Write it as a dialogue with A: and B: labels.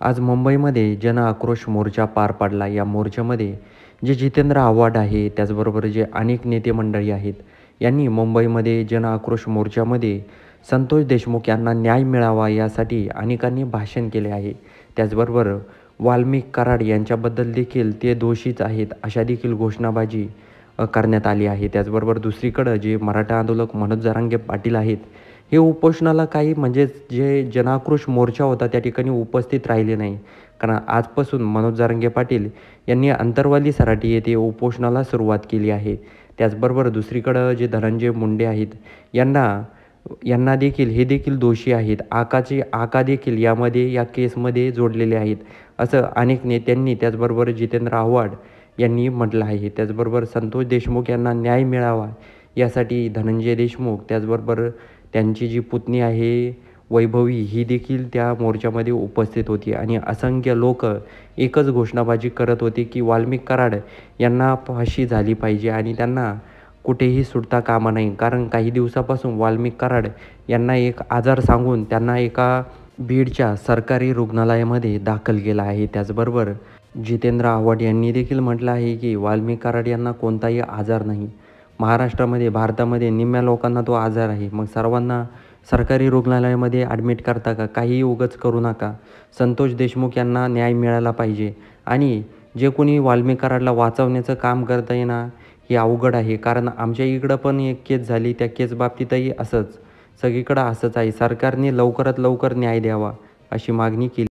A: आज मुंबईमध्ये जन आक्रोश मोर्चा पार पडला. या मोर्चामध्ये जे जितेंद्र आव्हाड आहे, त्याचबरोबर जे अनेक नेते मंडळी आहेत, यांनी मुंबईमध्ये जन आक्रोश मोर्चामध्ये संतोष देशमुख यांना न्याय मिळावा यासाठी अनेकांनी भाषण केले आहे. त्याचबरोबर वाल्मिक कराड यांच्याबद्दल देखील ते दोषीच आहेत अशा देखील घोषणाबाजी करण्यात आली आहे. त्याचबरोबर दुसरीकडं जे मराठा आंदोलक मनोज जरांगे पाटील आहेत, हे उपोषणाला काही म्हणजेच जे जनाक्रोश मोर्चा होता त्या ठिकाणी उपस्थित राहिले नाही. कारण आजपासून मनोज जरांगे पाटील यांनी अंतरवाली सराटी येथे उपोषणाला सुरुवात केली आहे. त्याचबरोबर दुसरीकडं जे धनंजय मुंडे आहेत, यांना देखील हे देखील दोषी आहेत. आका देखील या केसमध्ये जोडलेले आहेत असं अनेक नेत्यांनी, त्याचबरोबर जितेंद्र आव्हाड यांनी म्हटलं आहे. त्याचबरोबर संतोष देशमुख यांना न्याय मिळावा यासाठी धनंजय देशमुख, त्याचबरोबर त्यांची जी पुतणी आहे वैभवी, ही देखील त्या मोर्चामध्ये उपस्थित होती आणि असंख्य लोक एकच घोषणाबाजी करत होते की वाल्मिक कराड यांना फाशी झाली पाहिजे आणि त्यांना कुठेही सुटता कामा नाही. कारण काही दिवसापासून वाल्मिक कराड यांना एक आजार सांगून त्यांना एका बीडच्या सरकारी रुग्णालयामध्ये दाखल केलं आहे. त्याचबरोबर जितेंद्र आव्हाड यांनी देखील म्हटलं आहे की वाल्मिक कराड यांना कोणताही आजार नाही. महाराष्ट्रामध्ये, भारतामध्ये निम्म्या लोकांना तो आजार आहे. मग सर्वांना सरकारी रुग्णालयामध्ये ॲडमिट करता का? काहीही उगाच करू नका. संतोष देशमुख यांना न्याय मिळाला पाहिजे आणि जे कोणी वाल्मिक कराडला वाचवण्याचं काम करत आहे ना, हे अवघड आहे. कारण आमच्या इकडं पण एक केस झाली, त्या केस बाबतीतही असंच, सगळीकडं असंच आहे. सरकारने लवकरात लवकर न्याय द्यावा अशी मागणी केली.